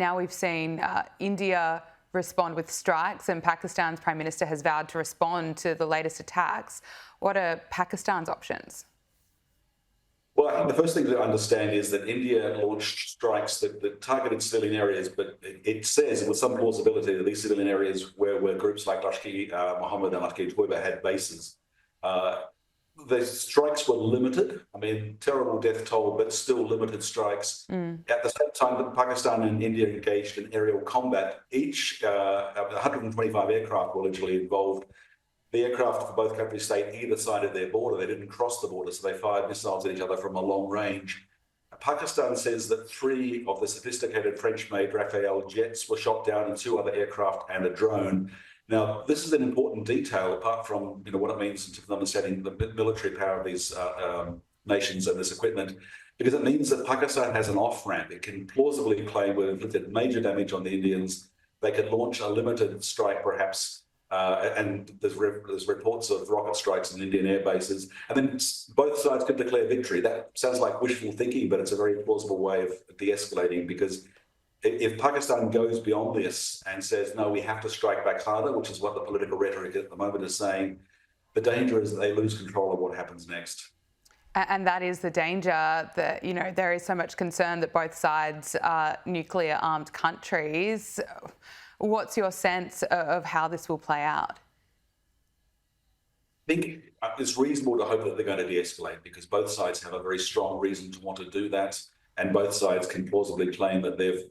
Now we've seen India respond with strikes, and Pakistan's Prime Minister has vowed to respond to the latest attacks. What are Pakistan's options? Well, I think the first thing to understand is that India launched strikes that targeted civilian areas, but it says with some plausibility that these civilian areas where groups like Lashkar-e-Mohammed and Lashkar-e-Toiba had bases. The strikes were limited. I mean, terrible death toll, but still limited strikes. At the same time that Pakistan and India engaged in aerial combat, each 125 aircraft were literally involved. The aircraft for both countries stayed either side of their border. They didn't cross the border, so they fired missiles at each other from a long range. Pakistan says that 3 of the sophisticated French-made Rafale jets were shot down and 2 other aircraft and a drone. Now, this is an important detail, apart from what it means in terms of understanding the military power of these nations and this equipment, because it means that Pakistan has an off-ramp. It can plausibly claim we've inflicted major damage on the Indians. They could launch a limited strike, perhaps, and there's reports of rocket strikes in Indian air bases, and then both sides could declare victory. That sounds like wishful thinking, but it's a very plausible way of de-escalating, because if Pakistan goes beyond this and says, no, we have to strike back harder, which is what the political rhetoric at the moment is saying, the danger is that they lose control of what happens next. And that is the danger, that, there is so much concern that both sides are nuclear armed countries. What's your sense of how this will play out? I think it's reasonable to hope that they're going to de-escalate, because both sides have a very strong reason to want to do that. And both sides can plausibly claim that they've,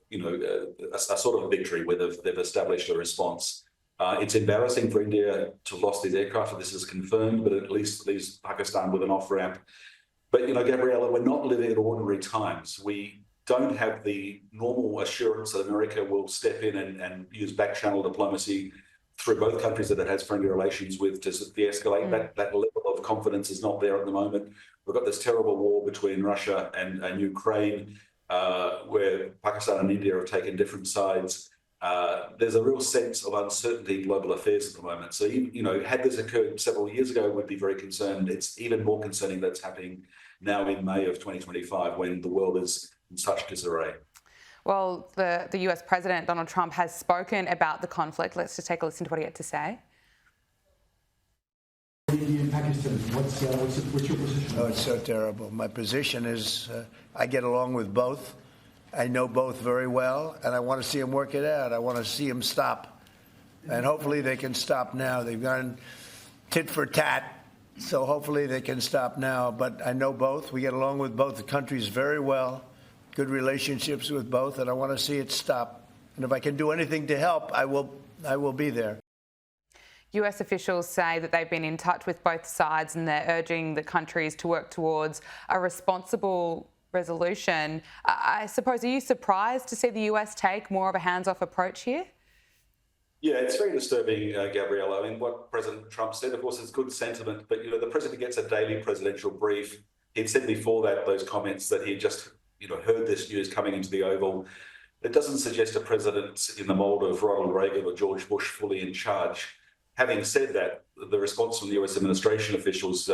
a sort of victory where they've established a response. It's embarrassing for India to have lost these aircraft, if this is confirmed, but at least leaves Pakistan with an off-ramp. But, Gabriella, we're not living in ordinary times. We don't have the normal assurance that America will step in and use back-channel diplomacy through both countries that it has friendly relations with to de-escalate. That level of confidence is not there at the moment. We've got this terrible war between Russia and Ukraine, where Pakistan and India have taken different sides. There's a real sense of uncertainty in global affairs at the moment. So, had this occurred several years ago, we'd be very concerned. It's even more concerning that it's happening now in May of 2025, when the world is in such disarray. Well, the US President, Donald Trump, has spoken about the conflict. Let's just take a listen to what he had to say. India and Pakistan, what's your position? Oh, it's so terrible. My position is I get along with both. I know both very well, and I want to see them work it out. I want to see them stop. And hopefully they can stop now. They've gone tit for tat, so hopefully they can stop now. But I know both. We get along with both the countries very well, good relationships with both, and I want to see it stop. And if I can do anything to help, I will be there. US officials say that they've been in touch with both sides and they're urging the countries to work towards a responsible resolution. I suppose, are you surprised to see the US take more of a hands-off approach here? Yeah, it's very disturbing, Gabriella. I mean, what President Trump said, of course, is good sentiment, but, the president gets a daily presidential brief. He'd said before that, those comments, that he just, heard this news coming into the Oval. It doesn't suggest a president in the mold of Ronald Reagan or George Bush fully in charge. Having said that, the response from the US administration officials,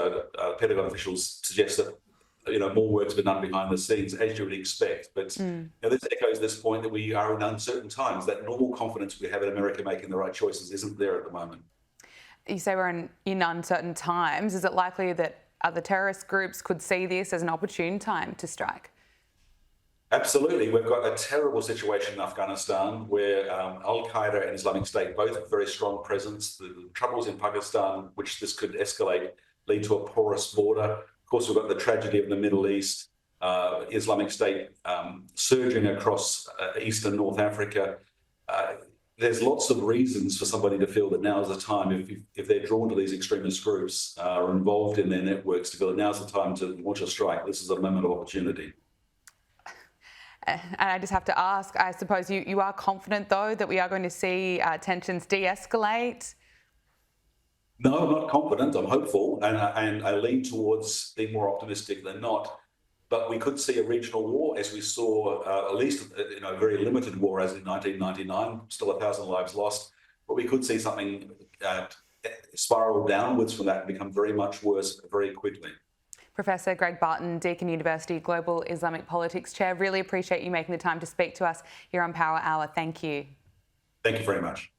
Pentagon officials, suggests that more work's been done behind the scenes, as you would expect. But this echoes this point that we are in uncertain times. That normal confidence we have in America making the right choices isn't there at the moment. You say we're in uncertain times. Is it likely that other terrorist groups could see this as an opportune time to strike? Absolutely. We've got a terrible situation in Afghanistan where Al-Qaeda and Islamic State both have very strong presence. The troubles in Pakistan, which this could escalate, lead to a porous border. Of course, we've got the tragedy of the Middle East, Islamic State surging across eastern North Africa. There's lots of reasons for somebody to feel that now is the time, if they're drawn to these extremist groups, are involved in their networks, to feel that now's the time to launch a strike. This is a moment of opportunity. And I just have to ask, I suppose you are confident, though, that we are going to see tensions de-escalate? No, I'm not confident. I'm hopeful, and I lean towards being more optimistic than not. But we could see a regional war, as we saw, at least a very limited war, as in 1999, still 1,000 lives lost. But we could see something spiral downwards from that and become very much worse very quickly. Professor Greg Barton, Deakin University Global Islamic Politics Chair. Really appreciate you making the time to speak to us here on Power Hour. Thank you. Thank you very much.